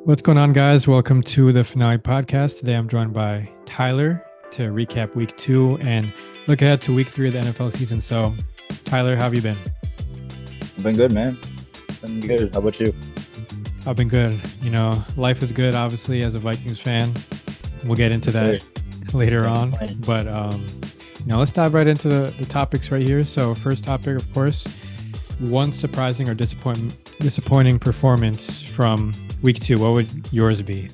What's going on, guys? Welcome to the Finale Podcast. Today I'm joined by Tyler to recap week 2 and look ahead to week 3 of the NFL season. So, Tyler, how have you been? I've been good, man. Been good. How about you? I've been good. Life is good, obviously, as a Vikings fan. We'll get into Yes, sir. that later Can't on. complain. But, let's dive right into the topics right here. So, first topic, of course, one surprising or disappointing performance from week 2. What would yours be?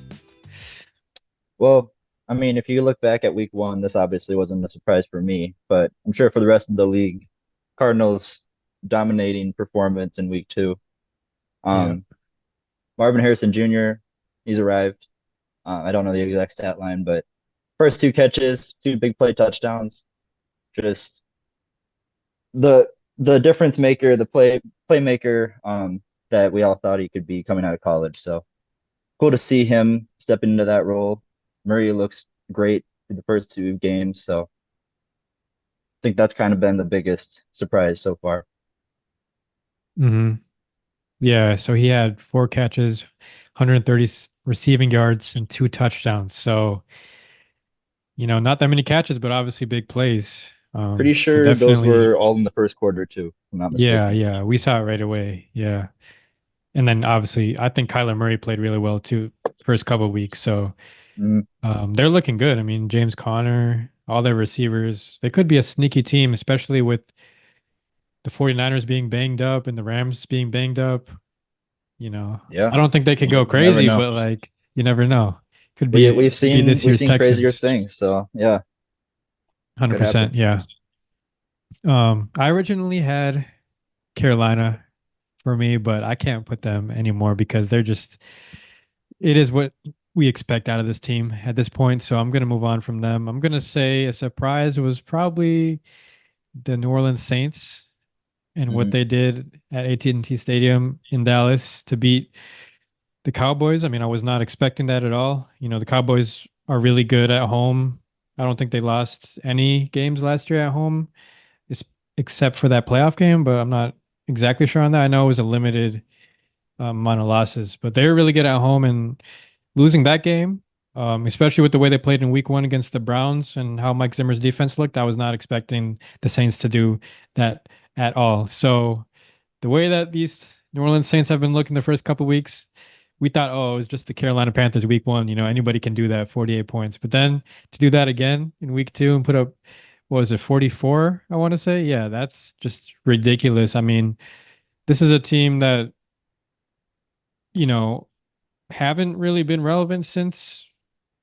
Well, I mean, if you look back at week one, this obviously wasn't a surprise for me, but I'm sure for the rest of the league, Cardinals dominating performance in week two. Yeah. Um, Marvin Harrison Jr., he's arrived. I don't know the exact stat line, but first two catches, two big play touchdowns, just the difference maker, the playmaker that we all thought he could be coming out of college. So cool to see him step into that role. Murray looks great for the first two games, so I think that's kind of been the biggest surprise so far. hmm Yeah, so he had 4 catches, 130 receiving yards, and 2 touchdowns. So, not that many catches, but obviously big plays. Pretty So sure those definitely, were all in the first quarter too, if I'm not yeah, mistaken. yeah, we saw it right away. Yeah. And then obviously, I think Kyler Murray played really well too, first couple of weeks. So Mm, they're looking good. I mean, James Conner, all their receivers, they could be a sneaky team, especially with the 49ers being banged up and the Rams being banged up. yeah, I don't think they could go you never crazy, know. but like you never know. We we've Could be seen this we've year's seen crazier Texans. things, so yeah, could 100%. happen. Yeah. I originally had Carolina for me, but I can't put them anymore because it is what we expect out of this team at this point. So I'm going to move on from them. I'm going to say a surprise was probably the New Orleans Saints and what Hmm. they did at AT&T Stadium in Dallas to beat the Cowboys. I mean, I was not expecting that at all. The Cowboys are really good at home. I don't think they lost any games last year at home, es- except for that playoff game, but I'm not exactly sure on that. I know it was a limited amount of losses, but they were really good at home and losing that game, especially with the way they played in week 1 against the Browns and how Mike Zimmer's defense looked. I was not expecting the Saints to do that at all. So the way that these New Orleans Saints have been looking the first couple weeks, we thought, oh, it was just the Carolina Panthers week 1. Anybody can do that, 48 points. But then to do that again in week 2 and put up, what was it, 44? I want to say, yeah, that's just ridiculous. I mean, this is a team that you know haven't really been relevant since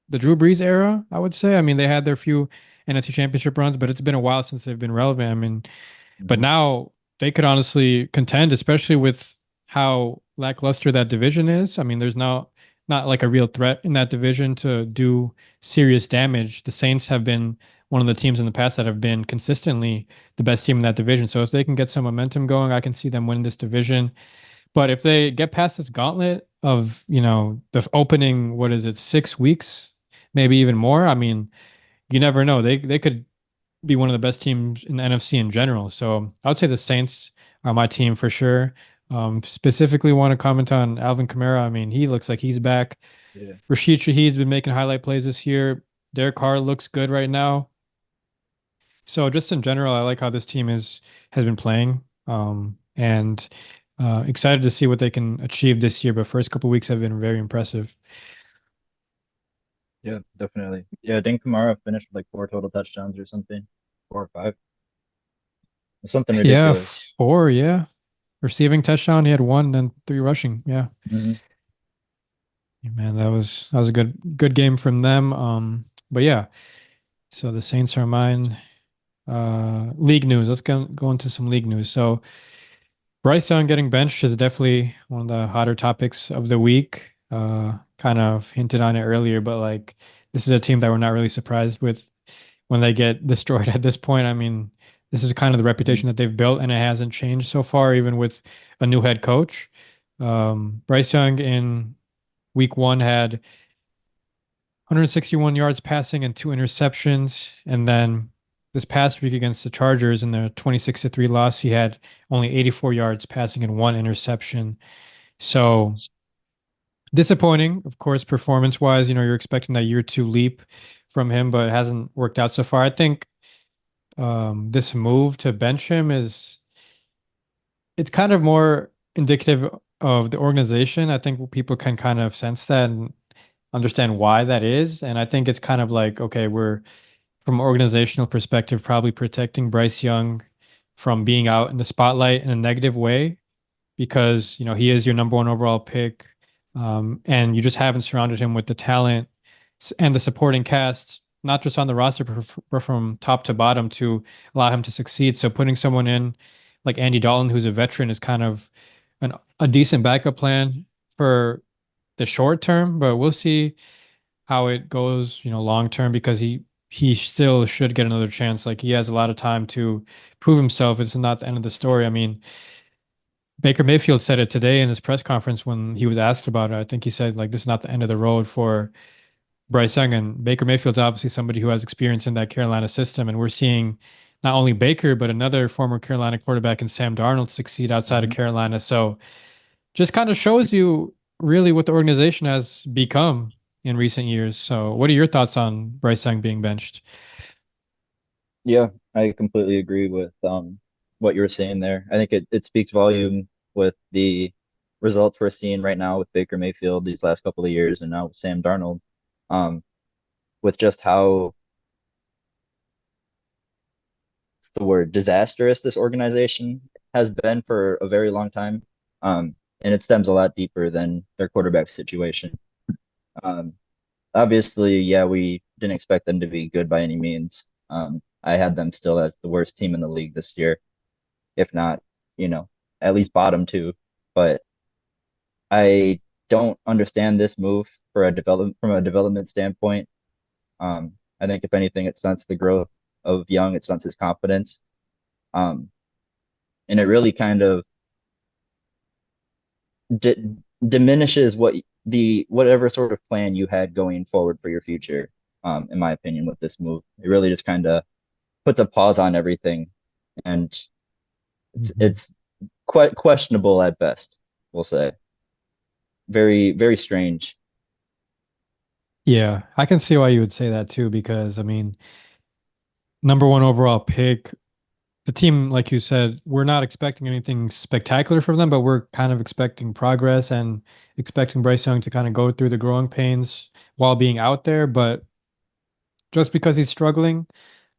the Drew Brees era, I would say. I mean, they had their few NFC championship runs, but it's been a while since they've been relevant. I mean, but Hmm. now they could honestly contend, especially with how lackluster that division is. I mean, there's not like a real threat in that division to do serious damage. The Saints have been one of the teams in the past that have been consistently the best team in that division. So if they can get some momentum going, I can see them winning this division. But if they get past this gauntlet of, the opening, what is it, 6 weeks, maybe even more, I mean, you never know. They could be one of the best teams in the NFC in general. So I would say the Saints are my team for sure. Specifically want to comment on Alvin Kamara. I mean, he looks like he's back. Yeah. Rashid Shaheed's been making highlight plays this year. Derek Carr looks good right now. So just in general, I like how this team has been playing. And excited to see what they can achieve this year. But first couple weeks have been very impressive. Yeah, definitely. Yeah, didn't Kamara finished with like four total touchdowns or something? Four or five? Something Yeah, ridiculous. 4, yeah. Receiving touchdown, he had 1, then 3 rushing. Yeah. Hmm. Yeah, man, that was a good game from them. But yeah, so the Saints are mine. League news. Let's go into some league news. So Bryce Young getting benched is definitely one of the hotter topics of the week. Kind of hinted on it earlier, but like this is a team that we're not really surprised with when they get destroyed at this point. I mean, this is kind of the Hmm. reputation that they've built, and it hasn't changed so far, even with a new head coach. Bryce Young in week 1 had 161 yards passing and 2 interceptions. And then this past week against the Chargers in the 26-3 loss, he had only 84 yards passing and 1 interception. So Disappointing, of course, performance-wise. You're expecting that year two leap from him, but it hasn't worked out so far. I think this move to bench him is it's kind of more indicative of the organization. I think people can kind of sense that and understand why that is. And I think it's kind of like, okay, we're from an organizational perspective, probably protecting Bryce Young from being out in the spotlight in a negative way because, he is your number one overall pick. And you just haven't surrounded him with the talent and the supporting cast, not just on the roster, but from top to bottom to allow him to succeed. So putting someone in like Andy Dalton, who's a veteran, is kind of a decent backup plan for the short term, but we'll see how it goes, long term because he still should get another chance. Like he has a lot of time to prove himself. It's not the end of the story. I mean, Baker Mayfield said it today in his press conference when he was asked about it. I think he said like this is not the end of the road for Bryce Young, and Baker Mayfield's obviously somebody who has experience in that Carolina system, and we're seeing not only Baker but another former Carolina quarterback in Sam Darnold succeed outside of Mhm. Carolina. So just kind of shows you really what the organization has become in recent years. So what are your thoughts on Bryce Young being benched? Yeah, I completely agree with what you were saying there. I think it speaks volume with the results we're seeing right now with Baker Mayfield these last couple of years and now with Sam Darnold. Um, with just how the word disastrous this organization has been for a very long time. And it stems a lot deeper than their quarterback situation. Um, obviously, yeah, we didn't expect them to be good by any means. I had them still as the worst team in the league this year, if not, you know, at least bottom two. But I don't understand this move for a development from a development standpoint. I think if anything, it stunts the growth of Young, it stunts his confidence. Um, and it really kind of d diminishes the whatever sort of plan you had going forward for your future. In my opinion, with this move, it really just kind of puts a pause on everything, and Mhm. it's quite questionable at best. We'll say very very strange. Yeah, I can see why you would say that too, because I mean, number one overall pick, the team, like you said, we're not expecting anything spectacular from them, but we're kind of expecting progress and expecting Bryce Young to kind of go through the growing pains while being out there. But just because he's struggling,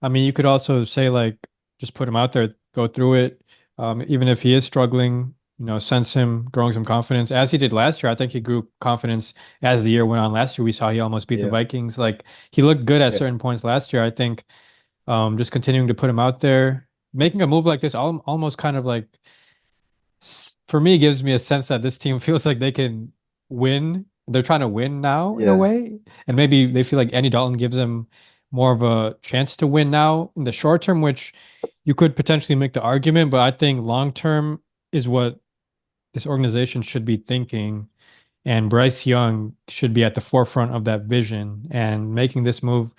I mean, you could also say like just put him out there, go through it. Even if he is struggling, sense him growing some confidence as he did last year. I think he grew confidence as the year went on. Last year, we saw he almost beat the Yeah, Vikings. Like he looked good at yeah, certain points last year. I think just continuing to put him out there, making a move like this, almost kind of like for me gives me a sense that this team feels like they can win. They're trying to win now in a yeah. way, and maybe they feel like Andy Dalton gives them more of a chance to win now in the short term, which you could potentially make the argument, but I think long term is what this organization should be thinking. And Bryce Young should be at the forefront of that vision and making this move.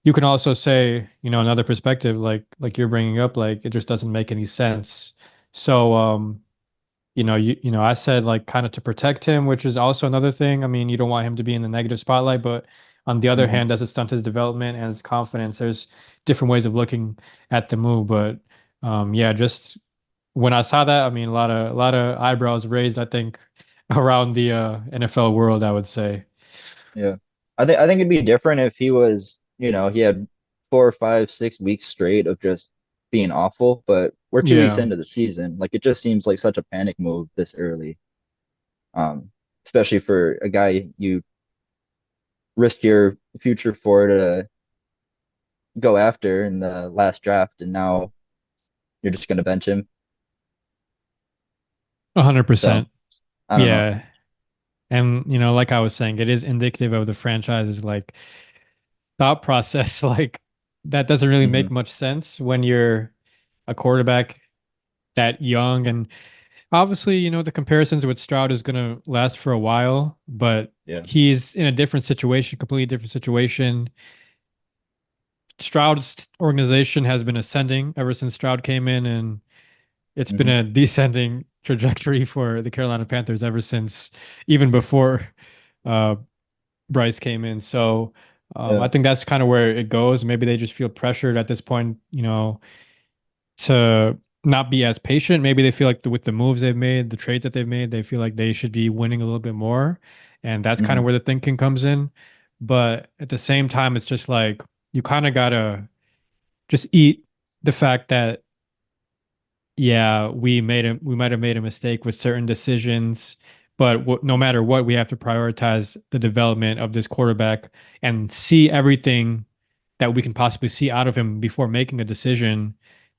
You can also say, another perspective, like you're bringing up, like it just doesn't make any sense. So, I said like kind of to protect him, which is also another thing. I mean, you don't want him to be in the negative spotlight, but on the other Hmm. hand, does it stunt his development and his confidence? There's different ways of looking at the move, but yeah, just when I saw that, I mean, a lot of eyebrows raised, I think, around the NFL world, I would say. Yeah. I think it'd be different if he was, he had 4 or 5, 6 weeks straight of just being awful, but we're 2 weeks Yeah. into the season. Like it just seems like such a panic move this early. Um, especially for a guy you risk your future for to go after in the last draft, and now you're just gonna bench him. So 100%. I don't know. Yeah. And, like I was saying, it is indicative of the franchise's like thought process. Like that doesn't really Hmm. make much sense when you're a quarterback that young. And obviously, the comparisons with Stroud is going to last for a while, but Yeah. he's in a different situation, completely different situation. Stroud's organization has been ascending ever since Stroud came in, and it's been Hmm. a descending trajectory for the Carolina Panthers ever since even before uh, Bryce came in. So I Yeah. think that's kind of where it goes. Maybe they just feel pressured at this point, to not be as patient. Maybe they feel like with the moves they've made, the trades that they've made, they feel like they should be winning a little bit more. And that's kind of Hmm. where the thinking comes in. But at the same time, it's just like you kind of gotta just eat the fact that yeah, we might have made a mistake with certain decisions, but no matter what, we have to prioritize the development of this quarterback and see everything that we can possibly see out of him before making a decision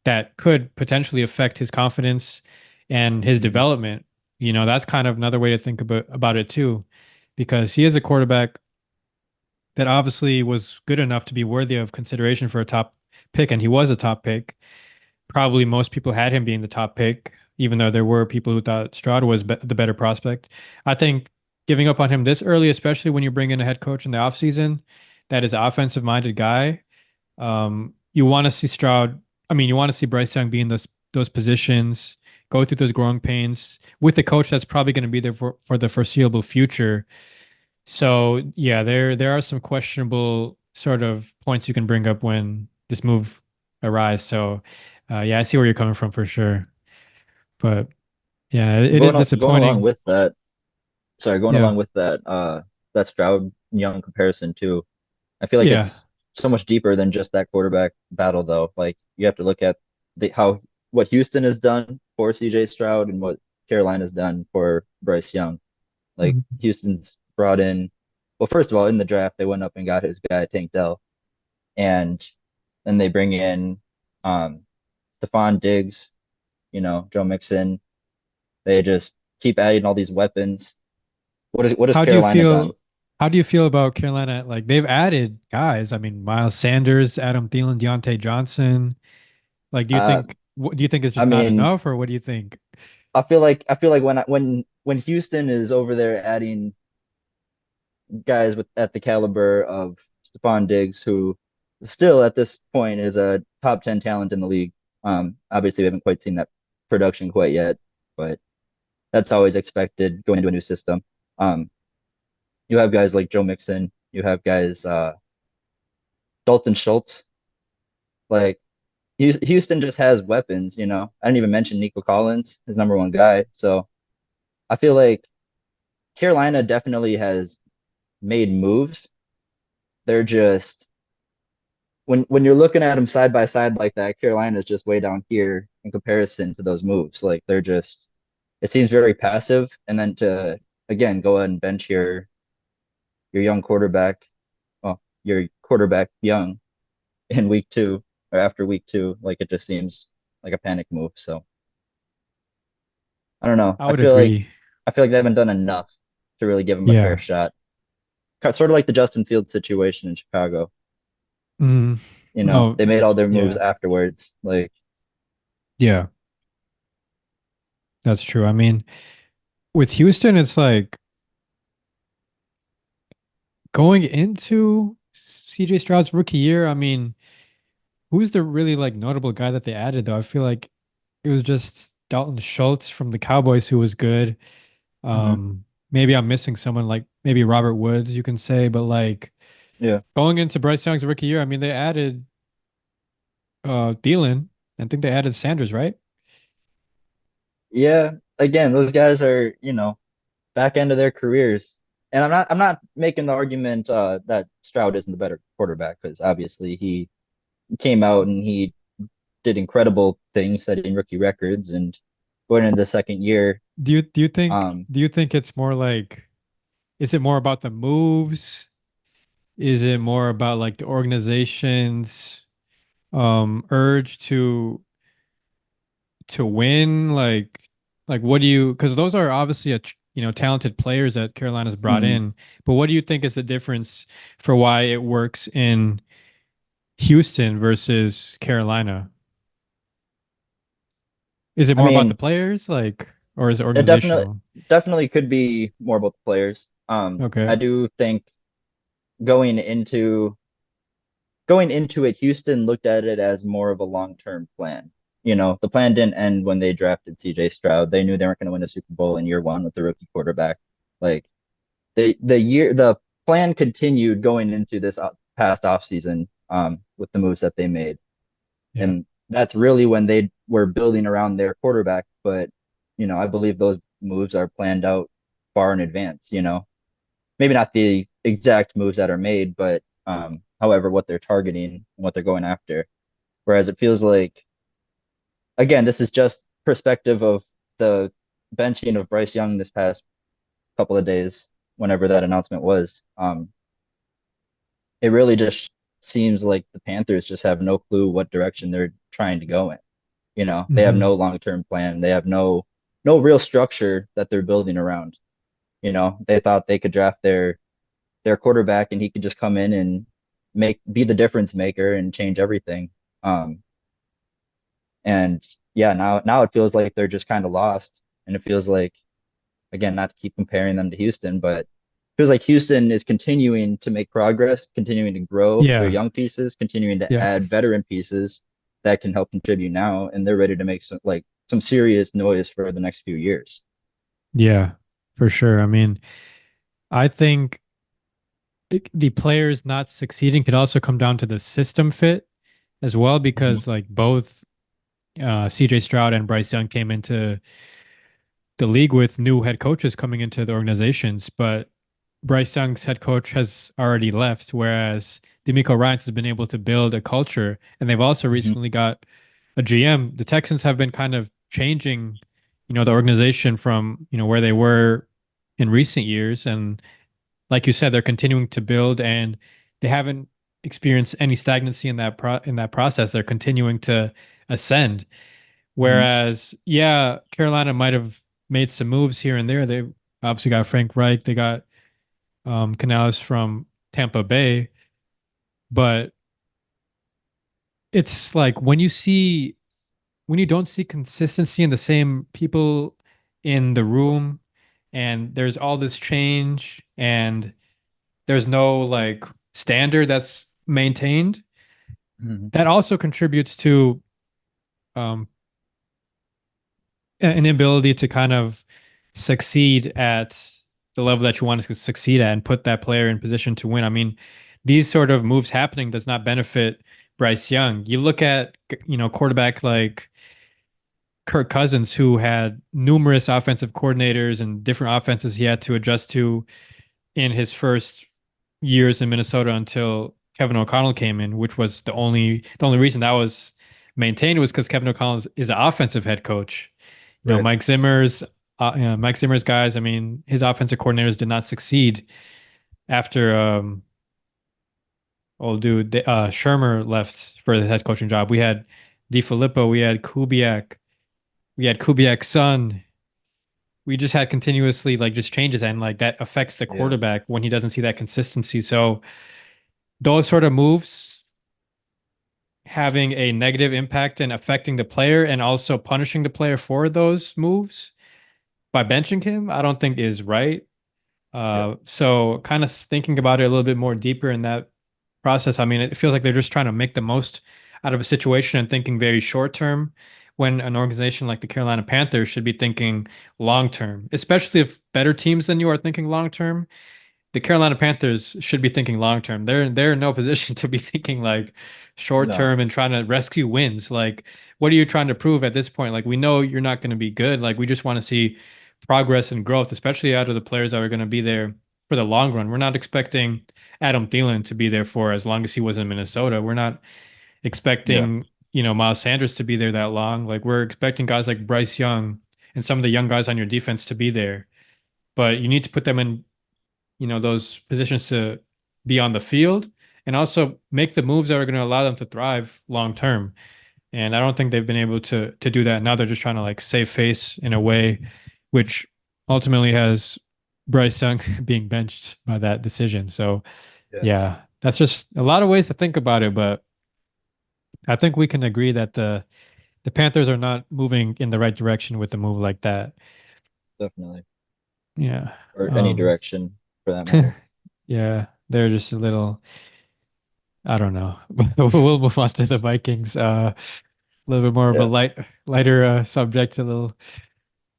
that could potentially affect his confidence and his Hmm. development. That's kind of another way to think about it too, because he is a quarterback that obviously was good enough to be worthy of consideration for a top pick, and he was a top pick. Probably most people had him being the top pick, even though there were people who thought Stroud was the better prospect. I think giving up on him this early, especially when you bring in a head coach in the offseason that is an offensive minded guy, you want to see Stroud. I mean, you want to see Bryce Young be in those positions, go through those growing pains with a coach that's probably going to be there for the foreseeable future. So yeah, there are some questionable sort of points you can bring up when this move arise. So yeah, I see where you're coming from for sure. But yeah, it is Going along disappointing. with that, sorry, going Yeah. along with that, that Stroud Young comparison too. I feel like Yeah. it's so much deeper than just that quarterback battle, though. Like you have to look at the how what Houston has done for CJ Stroud and what Carolina's done for Bryce Young. Like Mhm. Houston's brought in, well, first of all, in the draft they went up and got his guy Tank Dell, and then they bring in um Stephon Diggs, Joe Mixon. They just keep adding all these weapons. What has How do you Carolina done? feel? How do you feel about Carolina? Like they've added guys. I mean, Miles Sanders, Adam Thielen, Deontay Johnson. Like, Uh, do you think it's I just not mean, enough, or what do you think? I feel like when Houston is over there adding guys with at the caliber of Stephon Diggs, who still at this point is a top 10 talent in the league. Obviously we haven't quite seen that production quite yet, but that's always expected going into a new system. Um, you have guys like Joe Mixon, you have guys Dalton Schultz. Like Houston just has weapons. I didn't even mention Nico Collins, his number one guy. So I feel like Carolina definitely has made moves. They're just when you're looking at them side by side like that, Carolina's just way down here in comparison to those moves. Like they're just it seems very passive. And then to again go ahead and bench your young quarterback, well, your quarterback young in week two or after week two, like it just seems like a panic move. So I don't know. I I would feel like agree. I feel like they haven't done enough to really give him a fair Yeah. shot. Sort of like the Justin Fields situation in Chicago. Mm, no. They made all their moves Yeah. afterwards. Like, Yeah. That's true. I mean, with Houston, it's like going into CJ Stroud's rookie year. I mean, who's the really like notable guy that they added though? I feel like it was just Dalton Schultz from the Cowboys who was good. mhm, Maybe I'm missing someone like maybe Robert Woods, you can say, but like yeah, going into Bryce Young's rookie year, I mean, they added Thielen. I think they added Sanders, right? yeah. Again, those guys are back end of their careers, and I'm not making the argument that Stroud isn't the better quarterback because obviously he came out and he did incredible things, setting rookie records, and going into the second year. Um, Do you think it's more like is it more about the moves? Is it more about like the organization's urge to win? Like what do you because those are obviously talented players that Carolina's brought mhm. in, but what do you think is the difference for why it works in Houston versus Carolina? Is it I more about the mean, players, like, or is it it definitely organizational? definitely could be more about the players. I Okay. do think going into going into it, Houston looked at it as more of a long-term plan. the plan didn't end when they drafted CJ Stroud. They knew they weren't going to win a Super Bowl in year one with the rookie quarterback. Like the plan continued going into this past offseason with the moves that they made. Yeah. And that's really when they were building around their quarterback. But, I believe those moves are planned out far in advance. Maybe not the exact moves that are made, but however, what they're targeting and what they're going after. Whereas it feels like, again, this is just perspective of the benching of Bryce Young this past couple of days, whenever that announcement was. It really just seems like the Panthers just have no clue what direction they're trying to go in. They have Hmm. no long-term plan. They have no real structure that they're building around. They thought they could draft their quarterback and he could just come in and be the difference maker and change everything. Um, and yeah, now it feels like they're just kind of lost, and it feels like, again, not to keep comparing them to Houston, but it feels like Houston is continuing to make progress, continuing to grow their Yeah. young pieces, continuing to Yeah. add veteran pieces that can help contribute now, and they're ready to make some serious noise for the next few years. Yeah. For sure. I mean, I think the players not succeeding could also come down to the system fit as well, Mhm. because like both CJ Stroud and Bryce Young came into the league with new head coaches coming into the organizations, but Bryce Young's head coach has already left, whereas D'Amico Ryans has been able to build a culture, and they've also Mhm. recently got a GM. The Texans have been kind of changing, the organization from, where they were in recent years, and like you said, they're continuing to build, and they haven't experienced any stagnancy in that process. They're continuing to ascend. Mhm. Whereas, yeah, Carolina might have made some moves here and there. They obviously got Frank Reich. They got Canales from Tampa Bay. But it's like when you don't see consistency in the same people in the room, and there's all this change, and there's no like standard that's maintained, Mhm. that also contributes to um, an ability to kind of succeed at the level that you want to succeed at and put that player in position to win. I mean, these sort of moves happening does not benefit Bryce Young. You look at, quarterback like Kirk Cousins, who had numerous offensive coordinators and different offenses he had to adjust to in his first years in Minnesota until Kevin O'Connell came in, which was the only reason that was maintained was because Kevin O'Connell is an offensive head coach. Right. Mike Zimmer's guys. I mean, his offensive coordinators did not succeed after old dude Shermer left for the head coaching job. We had DiFilippo, we had Kubiak, we had Kubiak's son. We just had continuously like just changes, and like that affects the Yeah. quarterback when he doesn't see that consistency. So those sort of moves having a negative impact and affecting the player and also punishing the player for those moves by benching him, I don't think is right. Yeah. So kind of thinking about it a little bit more deeper in that process. I mean, it feels like they're just trying to make the most out of a situation and thinking very short term when an organization like the Carolina Panthers should be thinking long term, especially if better teams than you are thinking long term. The Carolina Panthers should be thinking long term. They're in no position to be thinking like short No. term and trying to rescue wins. Like, what are you trying to prove at this point? Like, we know you're not going to be good. Like, we just want to see progress and growth, especially out of the players that are going to be there for the long run. We're not expecting Adam Thielen to be there for as long as he was in Minnesota. We're not Yeah. expecting, Miles Sanders to be there that long. Like, we're expecting guys like Bryce Young and some of the young guys on your defense to be there. But you need to put them in, those positions to be on the field and also make the moves that are going to allow them to thrive long term. And I don't think they've been able to do that. Now they're just trying to like save face in a way, which ultimately has Bryce Young being benched by that decision. So Yeah. yeah, that's just a lot of ways to think about it, but I think we can agree that the Panthers are not moving in the right direction with a move like that. Definitely. Yeah. Or any Um, direction for that matter. yeah, they're just a little I don't know. We'll move on to the Vikings. A little bit more of a Yeah. lighter subject, a little.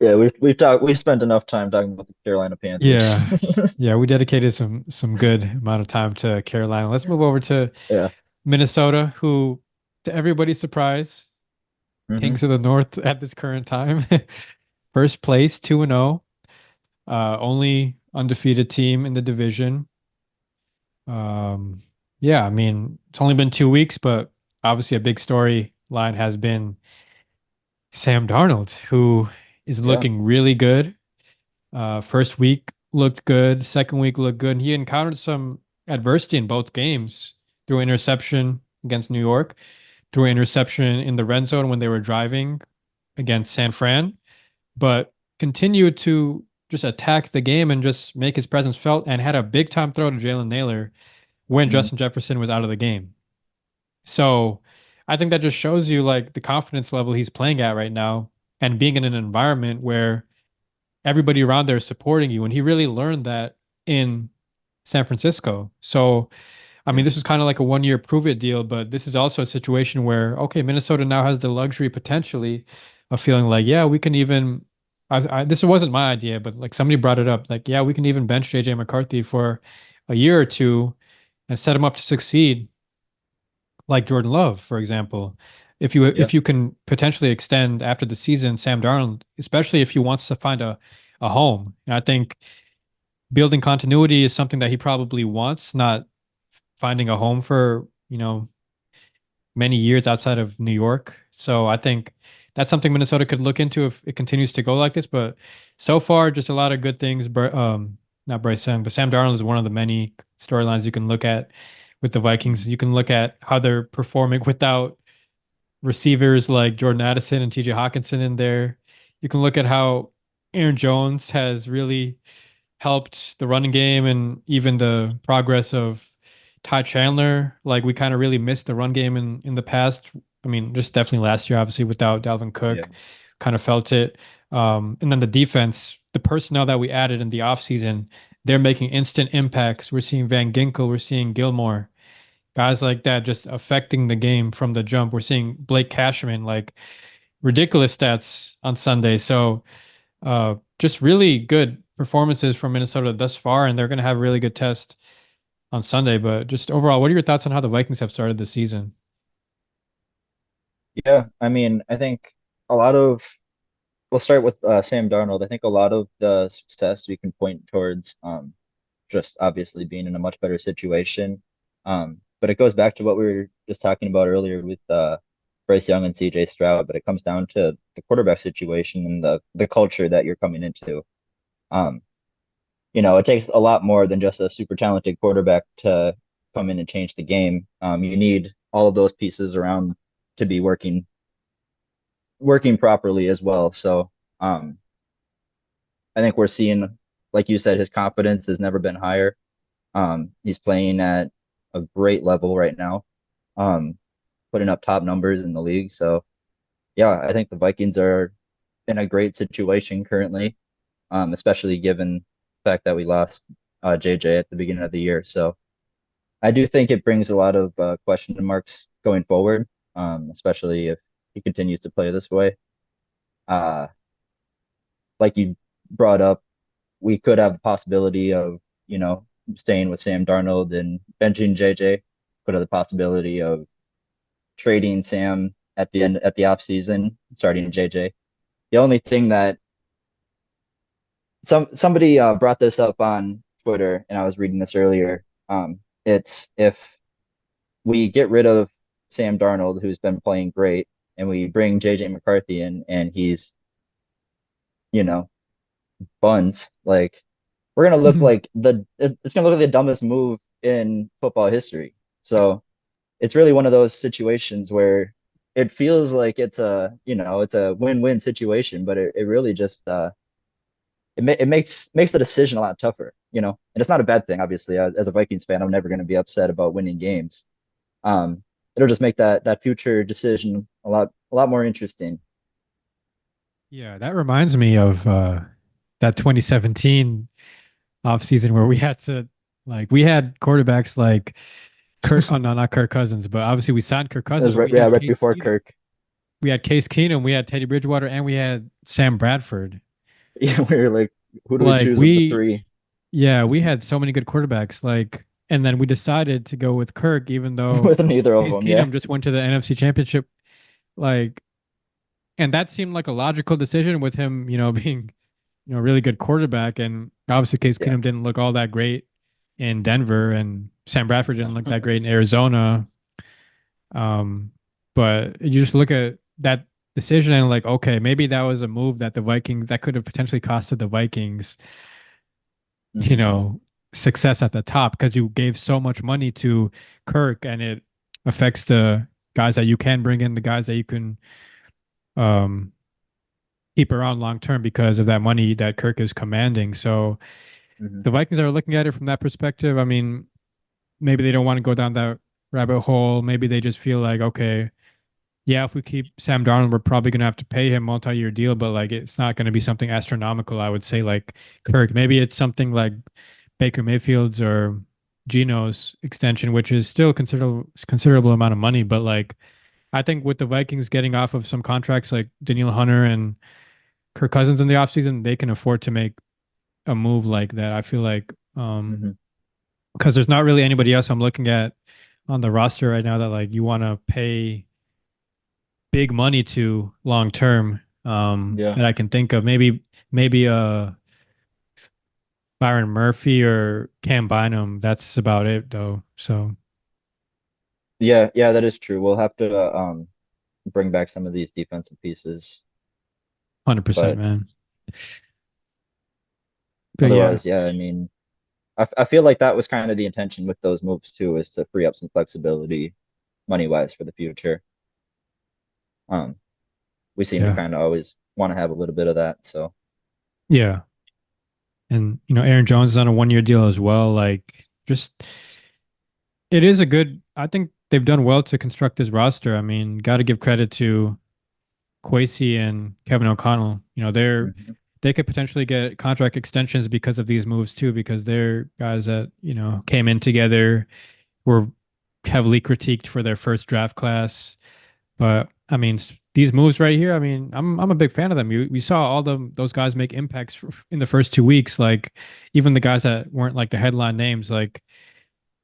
Yeah, we've spent enough time talking about the Carolina Yeah. Panthers. Yeah, we dedicated some good amount of time to Carolina. Let's move over to Yeah. Minnesota, who, to everybody's surprise, Hmm. Kings of the North at this current time. First place, 2-0. Only undefeated team in the division. Um, yeah, I mean, it's only been 2 weeks, but obviously a big storyline has been Sam Darnold, who is Yeah. looking really good. First week looked good. Second week looked good. And he encountered some adversity in both games through interception against New York, through interception in the red zone when they were driving against San Fran, but continued to just attack the game and just make his presence felt and had a big time throw to Jalen Naylor when Hmm. Justin Jefferson was out of the game. So I think that just shows you like the confidence level he's playing at right now and being in an environment where everybody around there is supporting you. And he really learned that in San Francisco. So, I mean, Yeah. this is kind of like a 1 year prove it deal, but this is also a situation where, okay, Minnesota now has the luxury potentially of feeling like, yeah, we can even. This wasn't my idea, but like somebody brought it up. Like, yeah, we can even bench JJ McCarthy for a year or two and set him up to succeed, like Jordan Love, for example. Yeah. If you can potentially extend after the season, Sam Darnold, especially if he wants to find a home. And I think building continuity is something that he probably wants, not finding a home for, many years outside of New York. So I think that's something Minnesota could look into if it continues to go like this. But so far, just a lot of good things. Not Bryce Young, but Sam Darnold is one of the many storylines you can look at with the Vikings. Mhm. You can look at how they're performing without receivers like Jordan Addison and TJ Hawkinson in there. You can look at how Aaron Jones has really helped the running game and even the progress of Ty Chandler. Like we kind of really missed the run game in the past. I mean, just definitely last year, obviously without Dalvin Yeah. Cook, kind of felt it. And then the defense, the personnel that we added in the offseason, they're making instant impacts. We're seeing Van Ginkel, we're seeing Gilmore, guys like that just affecting the game from the jump. We're seeing Blake Cashman, like ridiculous stats on Sunday. So just really good performances from Minnesota thus far, and they're going to have a really good test on Sunday. But just overall, what are your thoughts on how the Vikings have started the season? Yeah. I mean, I think a lot of we'll start with Sam Darnold. I think a lot of the success we can point towards just obviously being in a much better situation. But it goes back to what we were just talking about earlier with Bryce Young and CJ Stroud, but it comes down to the quarterback situation and the culture that you're coming into. Um, it takes a lot more than just a super talented quarterback to come in and change the game. You need all of those pieces around to be working properly as well. So I think we're seeing, like you said, his confidence has never been higher. He's playing at a great level right now, um, putting up top numbers in the league. So yeah, I think the Vikings are in a great situation currently, especially given the fact that we lost JJ at the beginning of the year. So I do think it brings a lot of question marks going forward, especially if he continues to play this way. Uh, like you brought up, we could have the possibility of, staying with Sam Darnold and benching JJ. Could have the possibility of trading Sam at the off season, starting JJ. The only thing that somebody brought this up on Twitter, and I was reading this earlier. It's if we get rid of Sam Darnold, who's been playing great, and we bring JJ McCarthy in, and he's, you know, buns, like we're gonna look like it's gonna look like the dumbest move in football history. So it's really one of those situations where it feels like it's a win-win situation, but it really just it makes the decision a lot tougher, and it's not a bad thing, obviously. As a Vikings fan, I'm never going to be upset about winning games. It'll just make that future decision a lot more interesting. Yeah, that reminds me of that 2017 offseason where we had to we had quarterbacks like Kirk, oh no, not Kirk Cousins, but obviously we signed Kirk It was Cousins, but right, we yeah, had right Case before Keenum. Kirk. we had Case Keenum, we had Teddy Bridgewater, and we had Sam Bradford. Yeah, we were like, who do we Like choose of the we, three? yeah, we had so many good quarterbacks. Like, and then we decided to go with Kirk, even though With neither of Case them, yeah. Keenum just went to the NFC Championship. Like, and that seemed like a logical decision with him, being, a really good quarterback. And obviously, Case Yeah. Keenum didn't look all that great in Denver, and Sam Bradford didn't look that great in Arizona. Um, but you just look at that decision and like, okay, maybe that was a move that the Vikings that could have potentially costed the Vikings, you Hmm. know, success at the top because you gave so much money to Kirk and it affects the guys that you can bring in, the guys that you can um keep around long term because of that money that Kirk is commanding. So Hmm. the Vikings are looking at it from that perspective. I mean, maybe they don't want to go down that rabbit hole. Maybe they just feel like, okay, yeah, if we keep Sam Darnold, we're probably going to have to pay him multi-year deal, but like it's not going to be something astronomical, I would say, like Kirk. Maybe it's something like Baker Mayfield's or Geno's extension, which is still considerable amount of money. But like I think with the Vikings getting off of some contracts like Daniel Hunter and Kirk Cousins in the offseason, they can afford to make a move like that. I feel like Hmm. because there's not really anybody else I'm looking at on the roster right now that like you want to pay big money to long term Yeah. that I can think of. Maybe Byron Murphy or Cam Bynum. That's about it though. So Yeah, yeah, that is true. We'll have to bring back some of these defensive pieces, 100% but man. But yeah, otherwise, yeah, I mean, I feel like that was kind of the intention with those moves too, is to free up some flexibility money wise for the future. Um, we seem to yeah, kind of always want to have a little bit of that. So, yeah. And Aaron Jones is on a 1 year deal as well. Like just it is a good I think they've done well to construct this roster. I mean, gotta give credit to Kwesi and Kevin O'Connell. mhm. They could potentially get contract extensions because of these moves too, because they're guys that, came in together, were heavily critiqued for their first draft class. But I mean, these moves right here, I mean, I'm a big fan of them. We saw all those guys make impacts in the first 2 weeks, like even the guys that weren't like the headline names, like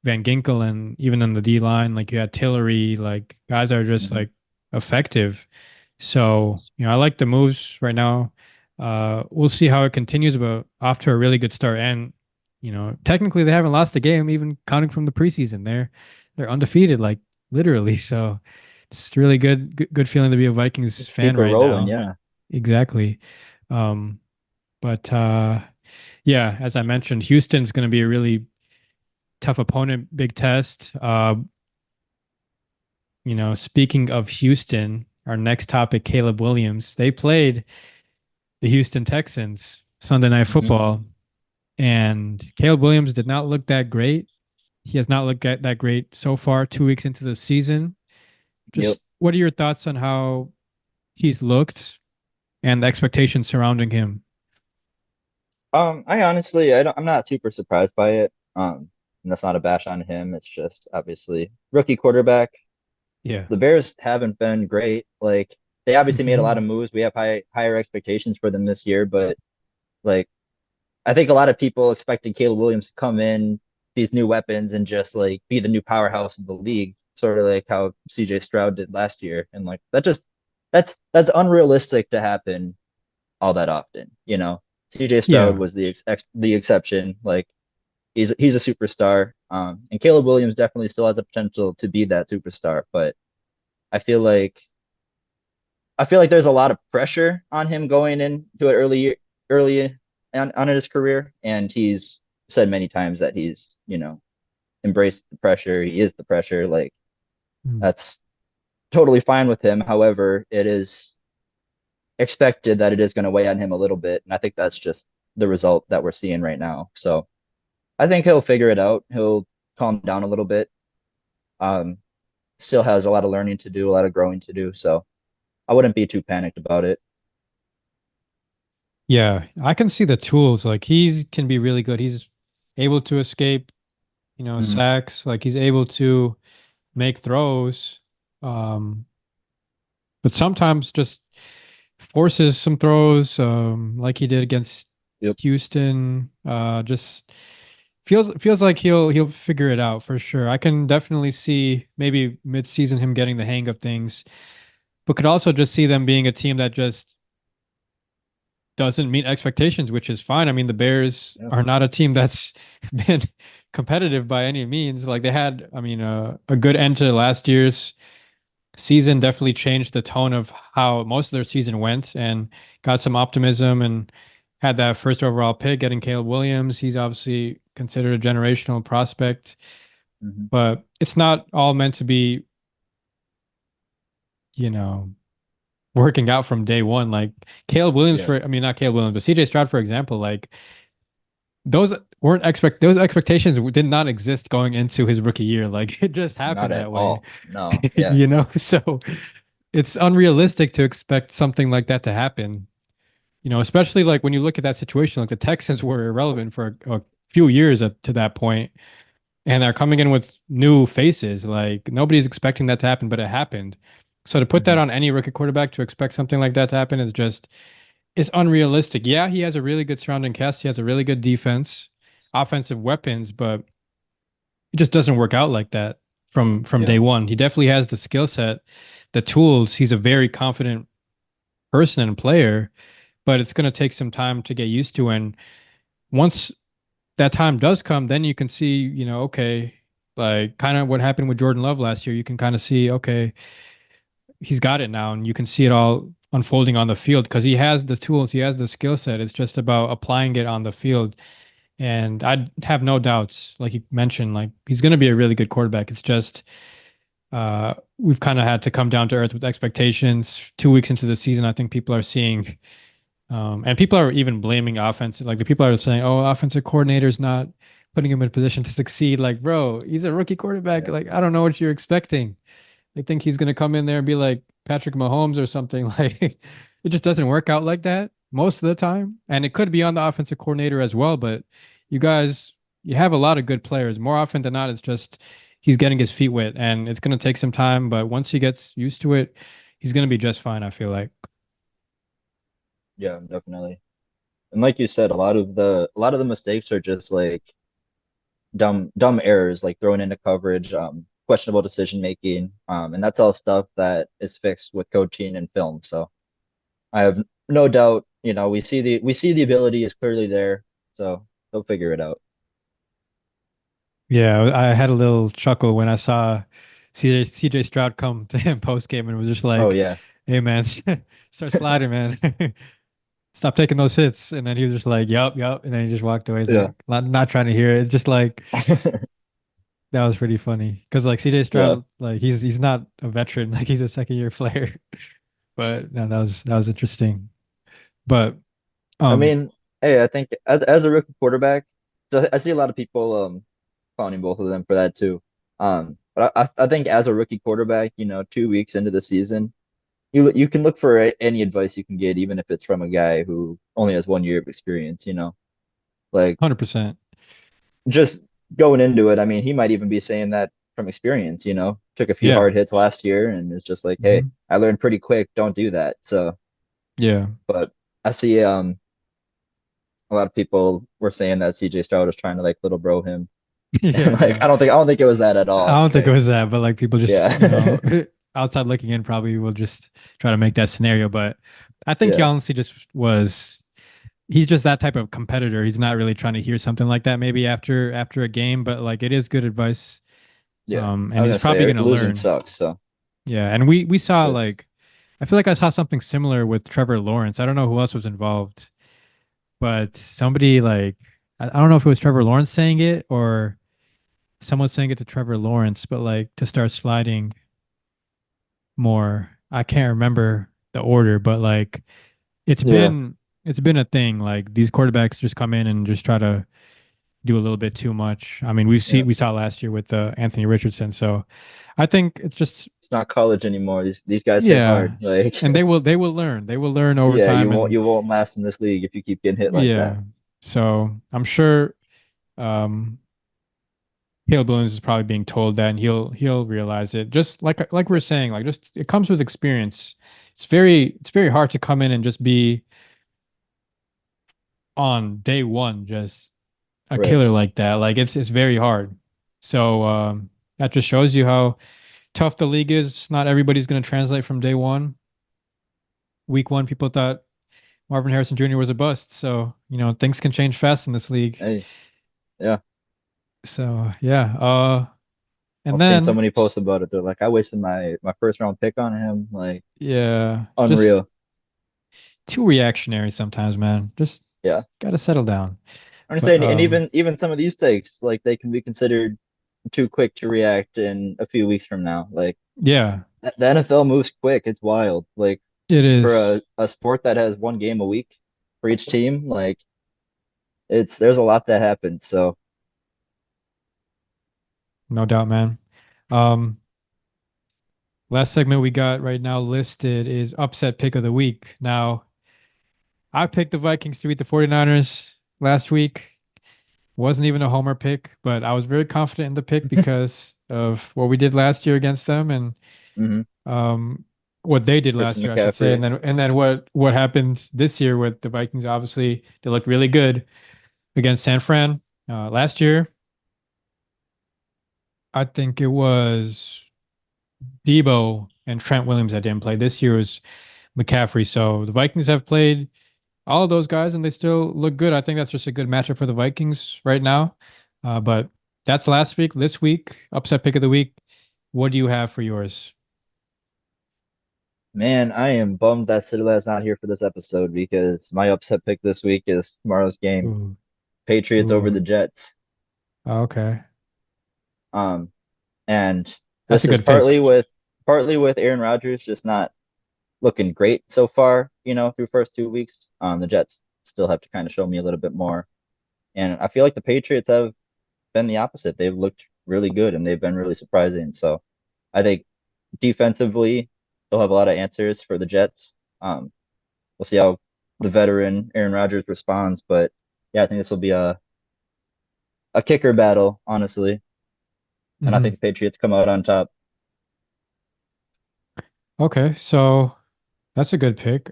Van Ginkel, and even in the D line, like you had Tillery, like guys are just Mhm. like effective. So, I like the moves right now. We'll see how it continues, but off to a really good start. And, technically they haven't lost a game, even counting from the preseason. They're undefeated, like literally. So it's really good feeling to be a Vikings Just fan keep it right rolling. now. Yeah. Exactly. Um, but yeah, as I mentioned, Houston's going to be a really tough opponent, big test. Speaking of Houston, our next topic, Caleb Williams, they played the Houston Texans Sunday Night Hmm. Football, and Caleb Williams did not look that great. He has not looked that great so far, 2 weeks into the season. Yep. Just what are your thoughts on how he's looked and the expectations surrounding him? I honestly, I'm not super surprised by it. And that's not a bash on him. It's just obviously rookie quarterback. Yeah. The Bears haven't been great. Like they obviously made a lot Hmm. of moves. We have higher expectations for them this year, but like I think a lot of people expected Caleb Williams to come in, these new weapons, and just like be the new powerhouse of the league, sort of like how CJ Stroud did last year. And like that's unrealistic to happen all that often. CJ Stroud Yeah. was the exception. Like he's a superstar. And Caleb Williams definitely still has the potential to be that superstar, but I feel like I feel like there's a lot of pressure on him going into it early on in his career, and he's said many times that he's embraced the pressure. He is the pressure. Like Mm. that's totally fine with him. However, it is expected that it is going to weigh on him a little bit, and I think that's just the result that we're seeing right now. So I think he'll figure it out. He'll calm down a little bit. Um, Still has a lot of learning to do, a lot of growing to do. So I wouldn't be too panicked about it. Yeah. I can see the tools. Like he can be really good. He's able to escape, Hmm. sacks. Like he's able to make throws. Um, but sometimes just forces some throws, like he did against Yep. Houston. Just feels like he'll figure it out for sure. I can definitely see maybe mid-season him getting the hang of things, but could also just see them being a team that just doesn't meet expectations, which is fine. I mean, the Bears Yeah. are not a team that's been competitive by any means. Like they had, I mean, a good end to last year's season, definitely changed the tone of how most of their season went, and got some optimism, and had that first overall pick, getting Caleb Williams. He's obviously considered a generational prospect, Hmm. but it's not all meant to be, you know, working out from day one. Like Caleb Williams, Yeah. for I mean, not Caleb Williams, but CJ Stroud, for example, like those expectations did not exist going into his rookie year. Like it just Not happened at that way, all. No. Yeah. you know? So it's unrealistic to expect something like that to happen. You know, especially like when you look at that situation, like the Texans were irrelevant for a few years to that point, and they're coming in with new faces. Like nobody's expecting that to happen, but it happened. So to put that Hmm. on any rookie quarterback to expect something like that to happen is just it's unrealistic. Yeah, he has a really good surrounding cast. He has a really good defense, offensive weapons, but it just doesn't work out like that from day Yeah. one. He definitely has the skill set, the tools. He's a very confident person and player, but it's going to take some time to get used to. And once that time does come, then you can see, okay, like kind of what happened with Jordan Love last year. You can kind of see, okay, he's got it now, and you can see it all unfolding on the field because he has the tools, he has the skill set. It's just about applying it on the field. And I have no doubts, like you mentioned, like he's going to be a really good quarterback. It's just we've kind of had to come down to earth with expectations. 2 weeks into the season, I think people are seeing, and people are even blaming offense. Like the people are saying, "Oh, offensive coordinator's not putting him in a position to succeed." Like, bro, he's a rookie quarterback. Yeah. Like, I don't know what you're expecting. They think he's going to come in there and be like Patrick Mahomes or something. Like it just doesn't work out like that most of the time. And it could be on the offensive coordinator as well. But you guys, you have a lot of good players. More often than not, it's just he's getting his feet wet, and it's going to take some time. But once he gets used to it, he's going to be just fine, I feel like. Yeah. Definitely. And like you said, a lot of the mistakes are just like dumb errors, like throwing into coverage, questionable decision making, and that's all stuff that is fixed with coaching and film. So I have no doubt, we see the ability is clearly there, so they'll figure it out. Yeah, I had a little chuckle when I saw CJ Stroud come to him post game and was just Oh like, yeah, "Hey man, start sliding, man. Stop taking those hits." And then he was just like, "Yup, yup," and then he just walked away. He's yeah, like, not trying to hear it. It's just like that was pretty funny because like CJ yeah. Stroud, like he's not a veteran, like he's a second year player. But no, that was interesting. But I um, mean, hey, I think as a rookie quarterback, so I see a lot of people clowning both of them for that too. But I think as a rookie quarterback, 2 weeks into the season, you can look for any advice you can get, even if it's from a guy who only has 1 year of experience. Like 100%. just going into it. I mean, he might even be saying that from experience. Took a few Yeah. hard hits last year, and it's just like, hey, Hmm. I learned pretty quick. Don't do that. So, Yeah. but I see a lot of people were saying that CJ Stroud was trying to like little bro him. And Yeah. like Yeah. I don't think it was that at I all. don't think it Like, was that, but like people just, yeah. outside looking in probably will just try to make that scenario. But I think he Yeah. honestly just was, he's just that type of competitor. He's not really trying to hear something like that maybe after a game, but like it is good advice. Yeah. I And was he's gonna probably say gonna losing learn. sucks, so Yeah. And we it's saw just like, I feel like I saw something similar with Trevor Lawrence. I don't know who else was involved, but somebody like, I don't know if it was Trevor Lawrence saying it or someone saying it to Trevor Lawrence, but like to start sliding more. I can't remember the order, but like it's yeah. been it's been a thing. Like these quarterbacks just come in and just try to do a little bit too much. I mean, Yeah. we saw last year with Anthony Richardson. So I think it's just It's not college anymore. These guys hit yeah, hard. Like, and they will learn. They will learn over yeah, you time, won't and you won't last in this league if you keep getting hit like that. yeah. So I'm sure um Caleb Williams is probably being told that, and he'll realize it. Just like we are saying, like just it comes with experience. It's very hard to come in and just be on day one just a Right. killer like that. Like it's very hard. So that just shows you how tough the league is. Not everybody's going to translate from day one. Week one, people thought Marvin Harrison Jr. was a bust. So things can change fast in this league. Hey, yeah. So yeah. And I've seen so then many posts about it. They're like, I wasted my first round pick on him. Like, yeah, just unreal. too reactionary sometimes, man. Just Yeah. gotta settle down. I'm But saying, and even some of these takes, like they can be considered too quick to react in a few weeks from now. Like yeah, the NFL moves quick. It's wild. Like it for is a sport that has one game a week for each team, like there's a lot that happens. So no doubt, man. Um, Last segment we got right now listed is upset pick of the week. Now, I picked the Vikings to beat the 49ers last week. Wasn't even a homer pick, but I was very confident in the pick because of what we did last year against them and mhm. um, what they did Christian last year, I should say. And McCaffrey. then what happened this year with the Vikings? Obviously, they looked really good against San Fran last year. I think it was Debo and Trent Williams that didn't play. This year was McCaffrey. So the Vikings have played all of those guys and they still look good. I think that's just a good matchup for the Vikings right now. But that's last week. This week, upset pick of the week. What do you have for yours? Man, I am bummed that Siddle's not here for this episode because my upset pick this week is tomorrow's game, Ooh, Patriots over ooh, the Jets. okay. Um, and That's this a is good pick. partly with Aaron Rodgers just not looking great so far, through first 2 weeks. The Jets still have to kind of show me a little bit more. And I feel like the Patriots have been the opposite. They've looked really good and they've been really surprising. So I think defensively, they'll have a lot of answers for the Jets. We'll see how the veteran Aaron Rodgers responds, but yeah, I think this will be a kicker battle, honestly. And I think Hmm. the Patriots come out on top. Okay, so that's a good pick.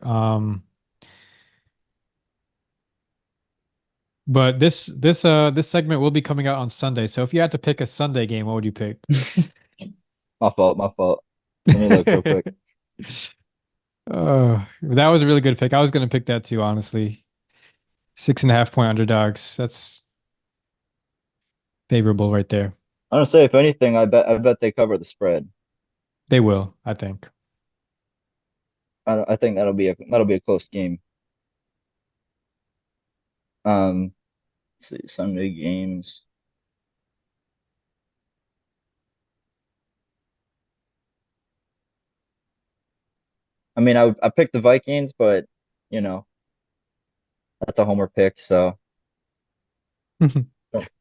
But this segment will be coming out on Sunday. So if you had to pick a Sunday game, what would you pick? My fault, my fault. Let me look real quick. That was a really good pick. I was gonna pick that too, honestly. 6.5 point underdogs. That's favorable right there. I'm gonna say if anything, I bet they cover the spread. They will, I think. I think that'll be a close game. Let's see, Sunday games. I mean, I picked the Vikings, but you know that's a homer pick, so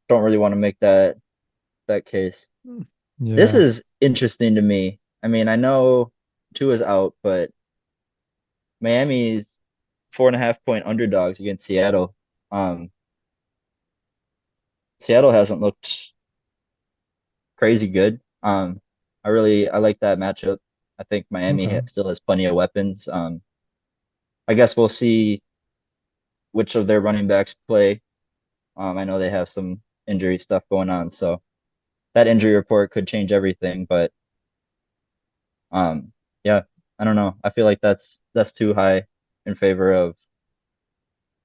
don't really want to make that case. This Yeah. is interesting to me. I mean, I know two is out, but Miami's 4.5 point underdogs against Seattle. Um, Seattle hasn't looked crazy good. I like that matchup. I think Miami Okay. still has plenty of weapons. I guess we'll see which of their running backs play. I know they have some injury stuff going on, so that injury report could change everything. But um, yeah, I don't know. I feel like that's too high in favor of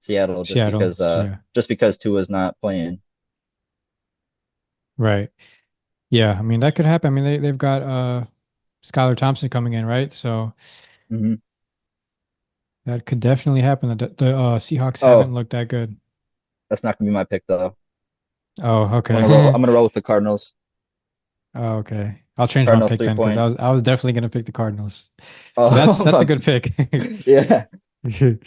Seattle Seattle. Yeah. just because Tua's not playing. Right. Yeah. I mean, that could happen. I mean, they've got Skylar Thompson coming in, right? So Hmm. that could definitely happen. The Seahawks Oh, haven't looked that good. that's not gonna be my pick though. Oh, I'm gonna roll. okay. I'm gonna roll with the Cardinals. Oh, okay. I'll change my Cardinals pick three then because I point. was I was definitely gonna pick the Cardinals. But that's Oh, that's a good pick. yeah,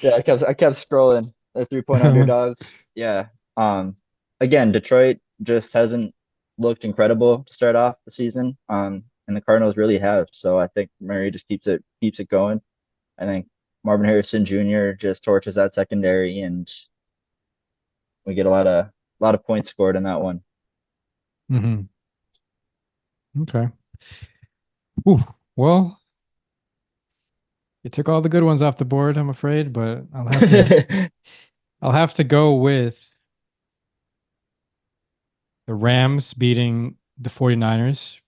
yeah. I kept scrolling. They're 3 point underdogs. Yeah. Um, Again, Detroit just hasn't looked incredible to start off the season. And the Cardinals really have. So I think Murray just keeps it going. I think Marvin Harrison Jr. just torches that secondary, and we get a lot of points scored in that one. Hmm. Okay. Ooh, well, you took all the good ones off the board, I'm afraid, but I'll have to go with the Rams beating the 49ers.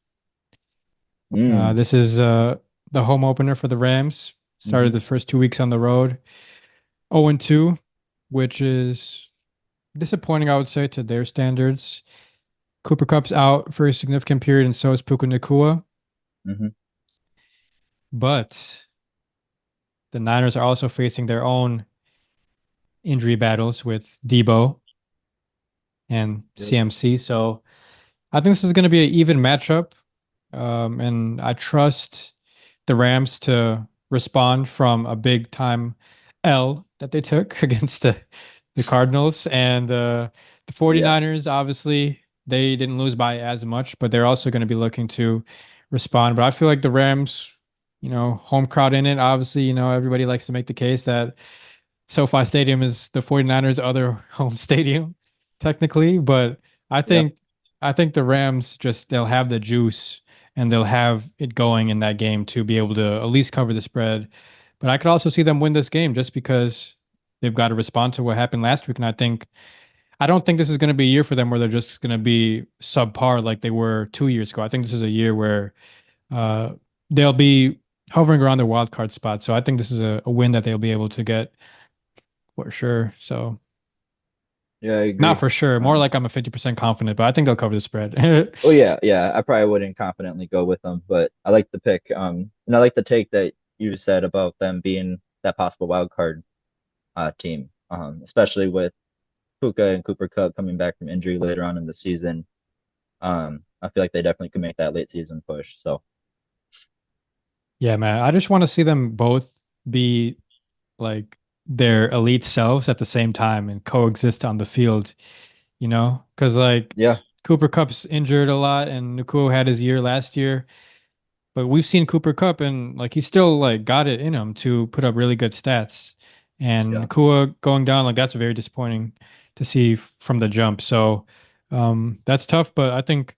Mm, This is the home opener for the Rams. Started hmm. the first 2 weeks on the road, 0-2, which is disappointing, I would say, to their standards. Cooper Cup's out for a significant period, and so is Puka Nacua. Hmm. But the Niners are also facing their own injury battles with Debo and Yep. CMC. So I think this is going to be an even matchup. And I trust the Rams to respond from a big time L that they took against the Cardinals. And the Yeah. 49ers, obviously, they didn't lose by as much, but they're also going to be looking to respond. But I feel like the Rams, home crowd in it, obviously, everybody likes to make the case that SoFi Stadium is the 49ers' other home stadium, technically, but I Yeah. think I think the Rams just they'll have the juice and they'll have it going in that game to be able to at least cover the spread. But I could also see them win this game just because they've got to respond to what happened last week. And I don't think this is going to be a year for them where they're just going to be subpar like they were 2 years ago. I think this is a year where uh, they'll be hovering around their wild card spot. So I think this is a win that they'll be able to get for sure. So Yeah, I not agree. for sure. More Um, like I'm a 50% confident, but I think they'll cover the spread. oh yeah, yeah. I probably wouldn't confidently go with them, but I like the pick. And I like the take that you said about them being that possible wild card team. Especially with Puka and Cooper Cup coming back from injury later on in the season. I feel like they definitely could make that late season push. So Yeah, man. I just want to see them both be like their elite selves at the same time and coexist on the field, Because like yeah, Cooper Cup's injured a lot and Nkuo had his year last year, but we've seen Cooper Cup and like he still like got it in him to put up really good stats. And yeah, Nakua going down, like that's very disappointing to see from the jump. So that's tough, but I think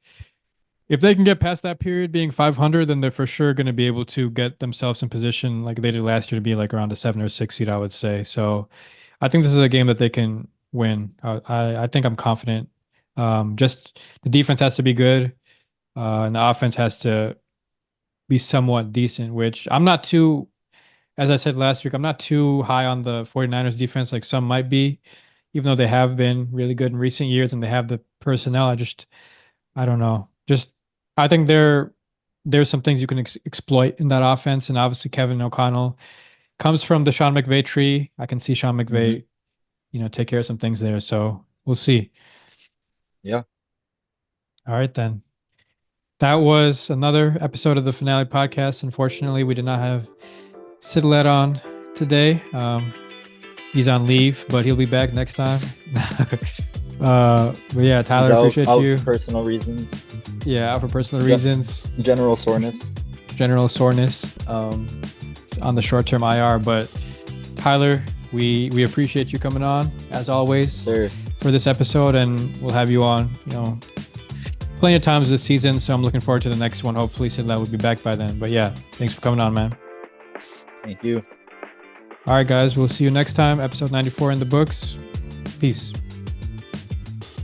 if they can get past that period being 500, then they're for sure going to be able to get themselves in position like they did last year to be like around the 7 or 6 seed, I would say. So I think this is a game that they can win. I think I'm confident. Just the defense has to be good, and the offense has to be somewhat decent, which I'm not too, as I said last week, I'm not too high on the 49ers defense like some might be, even though they have been really good in recent years and they have the personnel. I don't know. Just I think there's some things you can exploit in that offense, and obviously Kevin O'Connell comes from the Sean McVay tree. I can see Sean hmm, McVay, take care of some things there. So we'll see. yeah. All right then. That was another episode of the Finale podcast. Unfortunately, we did not have Sidlet on today. He's on leave, but he'll be back next time. But yeah, He's Tyler, out appreciate out you. for personal reasons, Yeah, out for personal Gen reasons, general soreness. general soreness, on the short-term IR. But Tyler, we appreciate you coming on as always Sir, for this episode, and we'll have you on, plenty of times this season. So I'm looking forward to the next one. Hopefully, Sidla will be back by then. But yeah, thanks for coming on, man. thank you. All right, guys, we'll see you next time. Episode 94 in the books. Peace.